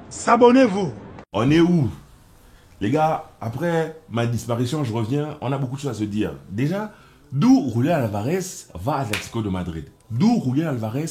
S'abonnez-vous. On est où? Les gars, après ma disparition, je reviens, on a beaucoup de choses à se dire. Déjà, d'où Julián Alvarez va à l'Atlético de Madrid? D'où Julián Alvarez,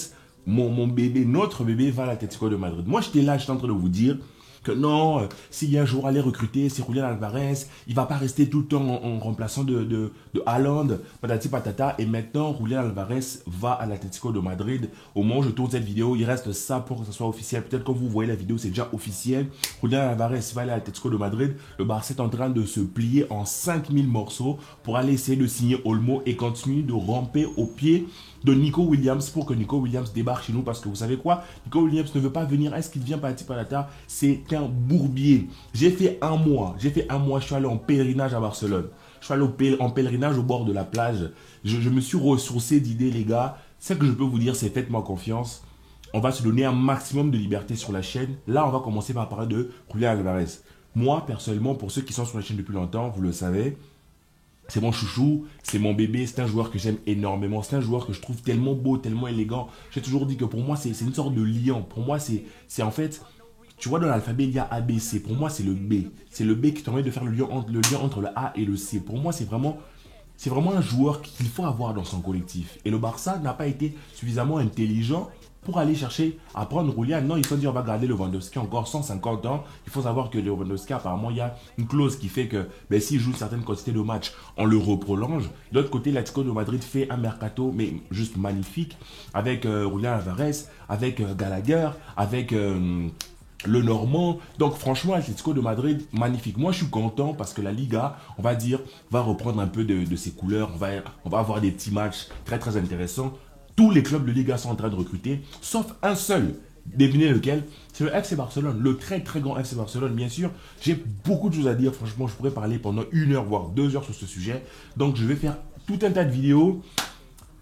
mon bébé, notre bébé, va à l'Atlético de Madrid? Moi, j'étais là, j'étais en train de vous dire que non, s'il y a un jour à les recruter, c'est Julián Alvarez, il va pas rester tout le temps en remplaçant de Haaland, patati patata. Et maintenant, Julián Alvarez va à l'Atlético de Madrid. Au moment où je tourne cette vidéo, il reste ça pour que ce soit officiel. Peut-être quand vous voyez la vidéo, c'est déjà officiel. Julián Alvarez va aller à l'Atlético de Madrid. Le Barça est en train de se plier en 5000 morceaux pour aller essayer de signer Olmo et continuer de ramper au pied de Nico Williams pour que Nico Williams débarque chez nous. Parce que vous savez quoi, Nico Williams ne veut pas venir. Est-ce qu'il vient patati patata? C'est un bourbier. J'ai fait un mois, je suis allé en pèlerinage à Barcelone. Je suis allé en pèlerinage au bord de la plage. Je me suis ressourcé d'idées, les gars. Ce que je peux vous dire, c'est faites-moi confiance. On va se donner un maximum de liberté sur la chaîne. Là, on va commencer par parler de Julián Alvarez. Moi, personnellement, pour ceux qui sont sur la chaîne depuis longtemps, vous le savez, c'est mon chouchou, c'est mon bébé, c'est un joueur que j'aime énormément. C'est un joueur que je trouve tellement beau, tellement élégant. J'ai toujours dit que pour moi, c'est une sorte de lion. Pour moi, c'est en fait... Tu vois, dans l'alphabet, il y a A, B, C. Pour moi, c'est le B. C'est le B qui te permet de faire le lien entre le A et le C. Pour moi, c'est vraiment un joueur qu'il faut avoir dans son collectif. Et le Barça n'a pas été suffisamment intelligent pour aller chercher à prendre Julián. Non, ils se sont dit, on va garder Lewandowski encore 150 ans. Il faut savoir que Lewandowski, apparemment, il y a une clause qui fait que s'il joue une certaine quantité de matchs, on le reprolonge. De l'autre côté, l'Atlético de Madrid fait un mercato, mais juste magnifique, avec Julián Alvarez, avec Gallagher, avec... le Normand. Donc franchement, l'Atlético de Madrid, magnifique. Moi, je suis content parce que la Liga, on va dire, va reprendre un peu de ses couleurs. On va avoir des petits matchs très très intéressants. Tous les clubs de Liga sont en train de recruter, sauf un seul. Devinez lequel? C'est le FC Barcelone, le très très grand FC Barcelone, bien sûr. J'ai beaucoup de choses à dire, franchement, je pourrais parler pendant 1 heure, voire 2 heures sur ce sujet. Donc je vais faire tout un tas de vidéos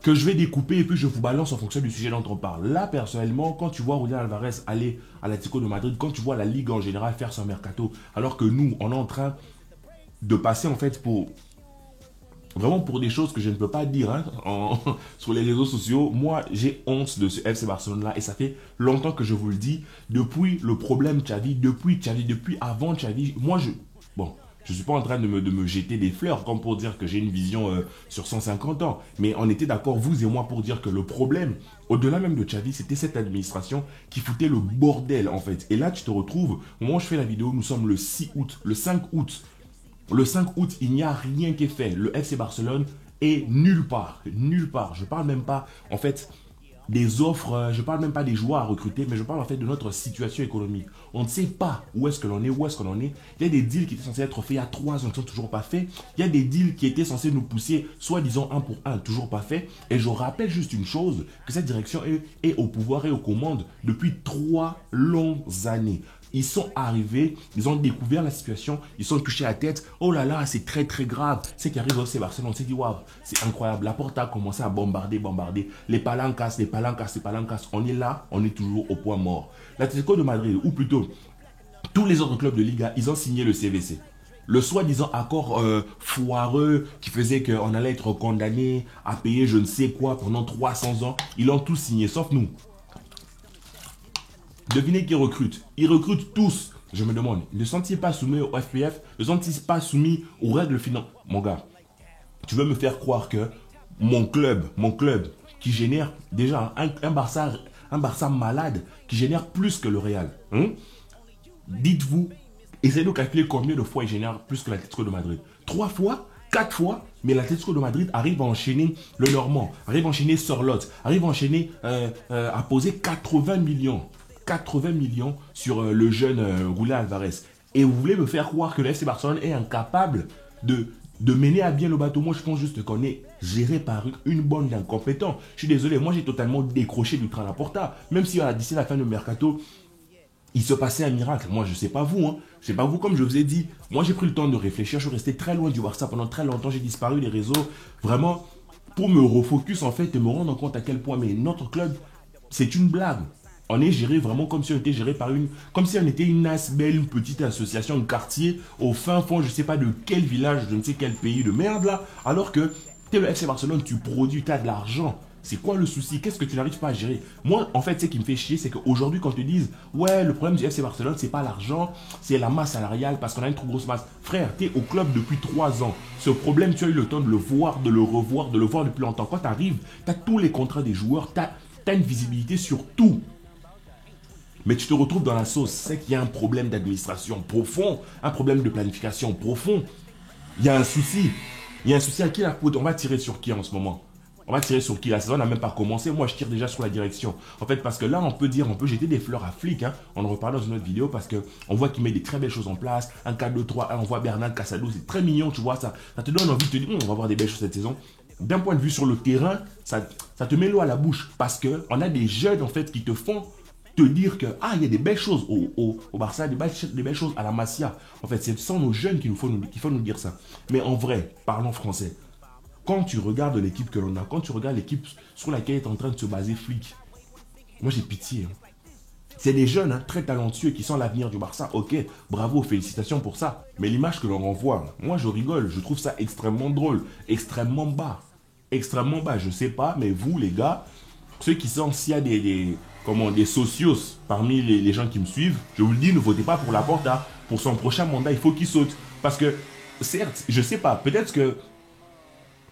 que je vais découper et puis je vous balance en fonction du sujet dont on parle. Là, personnellement, quand tu vois Julián Alvarez aller à l'Atlético de Madrid, quand tu vois la Ligue en général faire son mercato, alors que nous, on est en train de passer en fait vraiment pour des choses que je ne peux pas dire sur les réseaux sociaux. Moi, j'ai honte de ce FC Barcelone-là et ça fait longtemps que je vous le dis. Depuis le problème Xavi, depuis avant Xavi, moi, je ne suis pas en train de me jeter des fleurs comme pour dire que j'ai une vision sur 150 ans. Mais on était d'accord, vous et moi, pour dire que le problème, au-delà même de Xavi, c'était cette administration qui foutait le bordel en fait. Et là, tu te retrouves, au moment où je fais la vidéo, nous sommes le 6 août, le 5 août. Le 5 août, il n'y a rien qui est fait. Le FC Barcelone est nulle part. Nulle part. Je ne parle même pas, en fait, des offres, je ne parle même pas des joueurs à recruter, mais je parle en fait de notre situation économique. On ne sait pas où est-ce que l'on est, où est-ce que l'on est. Il y a des deals qui étaient censés être faits il y a 3 ans, qui ne sont toujours pas faits. Il y a des deals qui étaient censés nous pousser, soi-disant 1 pour 1, toujours pas fait. Et je rappelle juste une chose, que cette direction est au pouvoir et aux commandes depuis 3 longues années. Ils sont arrivés, ils ont découvert la situation, ils sont touchés la tête. Oh là là, c'est très très grave. C'est qui arrive au FC Barcelone, on s'est dit waouh, c'est incroyable. La Porta a commencé à bombarder. Les palancas. On est là, on est toujours au point mort. L'Atlético de Madrid, ou plutôt tous les autres clubs de Liga, ils ont signé le CVC. Le soi-disant accord foireux qui faisait qu'on allait être condamné à payer je ne sais quoi pendant 300 ans. Ils l'ont tous signé, sauf nous. Devinez qui recrute. Ils recrutent tous. Je me demande, ne sont-ils pas soumis au FPF? Ne sont-ils pas soumis aux règles financières? Mon gars, tu veux me faire croire que mon club qui génère déjà un Barça malade, qui génère plus que le Real. Dites-vous, essayez de calculer combien de fois il génère plus que l'Atlético de Madrid. 3 fois, 4 fois, mais l'Atlético de Madrid arrive à enchaîner le Normand, arrive à enchaîner Sorlotte, arrive à enchaîner, à poser 80 millions sur le jeune Julián Alvarez. Et vous voulez me faire croire que le FC Barcelone est incapable de mener à bien le bateau? Moi, je pense juste qu'on est géré par une bande d'incompétents. Je suis désolé, moi j'ai totalement décroché du train à Porta. Même si d'ici la fin du mercato, il se passait un miracle. Moi, je ne sais pas vous. Je sais pas vous, comme je vous ai dit. Moi, j'ai pris le temps de réfléchir. Je suis resté très loin du Barça pendant très longtemps. J'ai disparu des réseaux. Vraiment, pour me refocus en fait et me rendre compte à quel point mais notre club, c'est une blague. On est géré vraiment comme si on était géré par comme si on était une ASBL, une petite association, un quartier au fin fond, je ne sais pas de quel village, je ne sais quel pays de merde là. Alors que tu es le FC Barcelone, tu produis, tu as de l'argent. C'est quoi le souci? Qu'est-ce que tu n'arrives pas à gérer? Moi, en fait, ce qui me fait chier, c'est qu'aujourd'hui, quand on te dise, ouais, le problème du FC Barcelone, c'est pas l'argent, c'est la masse salariale parce qu'on a une trop grosse masse. Frère, tu es au club depuis 3 ans. Ce problème, tu as eu le temps de le voir, de le revoir, de le voir depuis longtemps. Quand tu arrives, tu as tous les contrats des joueurs, tu as une visibilité sur tout. Mais tu te retrouves dans la sauce. C'est qu'il y a un problème d'administration profond, un problème de planification profond. Il y a un souci. Il y a un souci à qui la faute? On va tirer sur qui en ce moment? On va tirer sur qui? La saison n'a même pas commencé. Moi, je tire déjà sur la direction. En fait, parce que là, on peut jeter des fleurs à Flick. Hein. On en reparle dans une autre vidéo parce qu'on voit qu'il met des très belles choses en place. Un 4-2-3, on voit Bernard Casado. C'est très mignon, tu vois. Ça te donne envie de te dire, on va voir des belles choses cette saison. D'un point de vue sur le terrain, ça te met l'eau à la bouche. Parce qu'on a des jeunes, en fait, qui te font te dire que il y a des belles choses au Barça, des belles choses à la Masia. En fait, ce sont nos jeunes qu'il faut nous dire ça. Mais en vrai, parlons français. Quand tu regardes l'équipe que l'on a, quand tu regardes l'équipe sur laquelle est en train de se baser Flick, moi j'ai pitié. Hein. C'est des jeunes très talentueux qui sont l'avenir du Barça. Ok, bravo, félicitations pour ça. Mais l'image que l'on renvoie, moi je rigole, je trouve ça extrêmement drôle, extrêmement bas. Extrêmement bas, je sais pas, mais vous les gars, ceux qui sont, s'il y a des socios parmi les gens qui me suivent, je vous le dis, ne votez pas pour Laporta. Pour son prochain mandat, il faut qu'il saute. Parce que, certes, je sais pas, peut-être que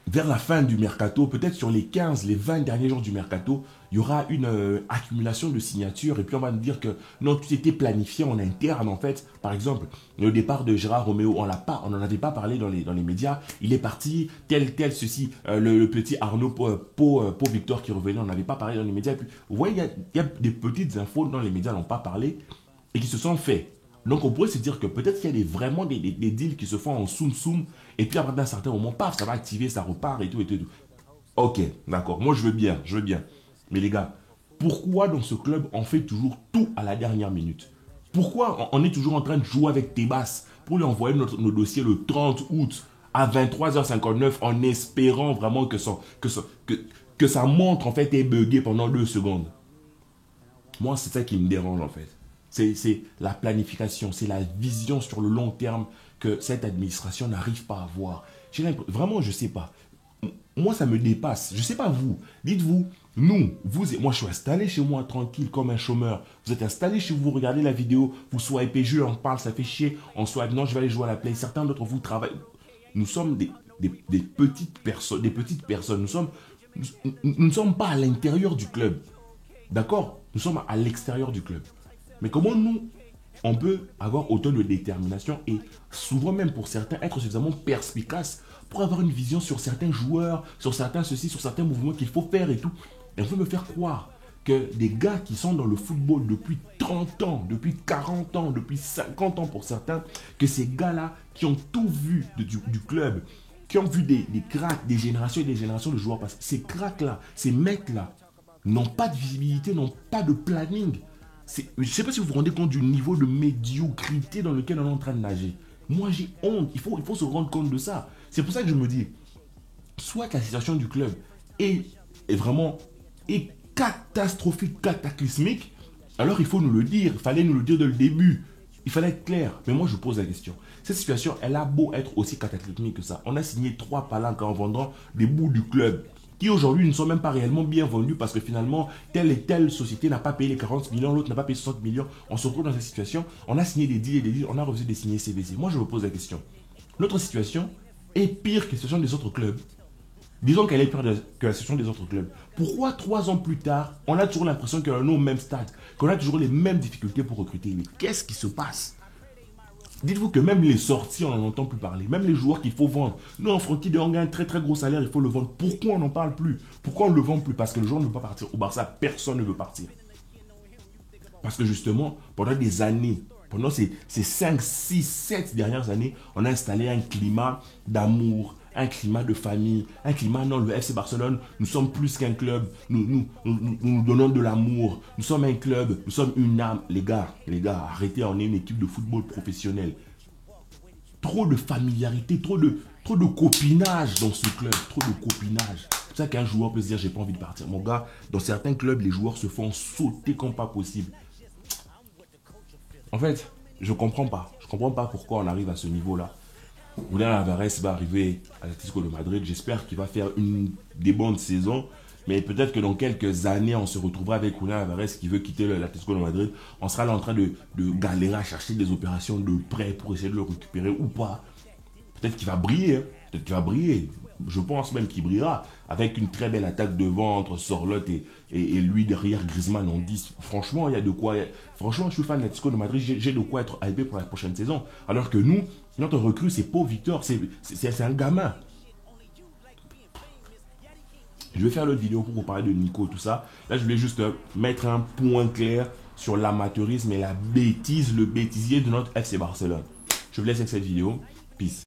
vers la fin du mercato, peut-être sur les 15, les 20 derniers jours du mercato, il y aura une accumulation de signatures et puis on va nous dire que non, tout était planifié en interne en fait. Par exemple, le départ de Gérard Roméo, on n'en avait pas parlé dans les médias. Il est parti, tel, ceci. Le petit Arnaud Pau Victor qui revenait, on n'avait pas parlé dans les médias. Et puis, vous voyez, il y a des petites infos dont les médias n'ont pas parlé et qui se sont faits. Donc on pourrait se dire que peut-être qu'il y a vraiment des deals qui se font en soum-soum et puis après d'un certain moment, paf, ça va activer, ça repart et tout. Ok, d'accord, moi je veux bien. Mais les gars, pourquoi dans ce club on fait toujours tout à la dernière minute? Pourquoi on est toujours en train de jouer avec Tebas pour lui envoyer nos dossiers le 30 août à 23h59 en espérant vraiment que sa montre en fait est buggée pendant 2 secondes? Moi c'est ça qui me dérange en fait. C'est la planification, c'est la vision sur le long terme que cette administration n'arrive pas à avoir. Vraiment, je ne sais pas. Moi, ça me dépasse. Je ne sais pas vous. Dites-vous, moi, je suis installé chez moi tranquille comme un chômeur. Vous êtes installé chez vous, vous regardez la vidéo, vous swipez, on parle, ça fait chier. On swipe, non, je vais aller jouer à la play. Certains d'entre vous travaillent. Nous sommes des petites personnes. Nous ne sommes pas à l'intérieur du club. D'accord? Nous sommes à l'extérieur du club. Mais comment on peut avoir autant de détermination et souvent même pour certains être suffisamment perspicace pour avoir une vision sur certains joueurs, sur certains ceci, sur certains mouvements qu'il faut faire et tout. Et on veut me faire croire que des gars qui sont dans le football depuis 30 ans, depuis 40 ans, depuis 50 ans pour certains, que ces gars-là qui ont tout vu du club, qui ont vu des cracks, des générations et des générations de joueurs, parce que ces cracks-là, ces mecs-là, n'ont pas de visibilité, n'ont pas de planning. Je ne sais pas si vous vous rendez compte du niveau de médiocrité dans lequel on est en train de nager. Moi, j'ai honte. Il faut se rendre compte de ça. C'est pour ça que je me dis, soit la situation du club est vraiment catastrophique, cataclysmique, alors il faut nous le dire. Il fallait nous le dire dès le début. Il fallait être clair. Mais moi, je pose la question. Cette situation, elle a beau être aussi cataclysmique que ça. On a signé 3 palanques en vendant des bouts du club qui aujourd'hui ne sont même pas réellement bien vendus parce que finalement, telle et telle société n'a pas payé les 40 millions, l'autre n'a pas payé 60 millions. On se retrouve dans cette situation, on a signé des deals et des deals, on a refusé de signer CVC. Moi, je me pose la question. Notre situation est pire que la situation des autres clubs. Disons qu'elle est pire que la situation des autres clubs. Pourquoi 3 ans plus tard, on a toujours l'impression qu'on est au même stade, qu'on a toujours les mêmes difficultés pour recruter? Mais qu'est-ce qui se passe? Dites-vous que même les sorties, on n'en entend plus parler. Même les joueurs qu'il faut vendre. Non, Frenkie de Jong a un très très gros salaire, il faut le vendre. Pourquoi on n'en parle plus? Pourquoi on ne le vend plus? Parce que le joueur ne veut pas partir. Au Barça, personne ne veut partir. Parce que justement, pendant des années, pendant ces 5, 6, 7 dernières années, on a installé un climat d'amour, un climat de famille, un climat, non, le FC Barcelone, nous sommes plus qu'un club, nous donnons de l'amour, nous sommes un club, nous sommes une âme. Les gars, arrêtez, on est une équipe de football professionnel. Trop de familiarité, trop de copinage dans ce club, trop de copinage. C'est pour ça qu'un joueur peut se dire, j'ai pas envie de partir. Mon gars, dans certains clubs, les joueurs se font sauter comme pas possible. En fait, je comprends pas. Je comprends pas pourquoi on arrive à ce niveau-là. Julián Álvarez va arriver à l'Atlético de Madrid. J'espère qu'il va faire des bonnes saisons. Mais peut-être que dans quelques années, on se retrouvera avec Julian Alvarez qui veut quitter l'Atlético de Madrid. On sera là en train de galérer à chercher des opérations de prêt pour essayer de le récupérer ou pas. Peut-être qu'il va briller. Hein. Peut-être qu'il va briller. Je pense même qu'il brillera. Avec une très belle attaque devant entre Sorloth et lui derrière Griezmann en 10. Franchement, il y a de quoi. Franchement, je suis fan de l'Atlético de Madrid. J'ai de quoi être hypé pour la prochaine saison. Alors que nous, notre recrue, c'est Pau Victor. C'est un gamin. Je vais faire l'autre vidéo pour vous parler de Nico, tout ça. Là, je voulais juste mettre un point clair sur l'amateurisme et la bêtise, le bêtisier de notre FC Barcelone. Je vous laisse avec cette vidéo. Peace.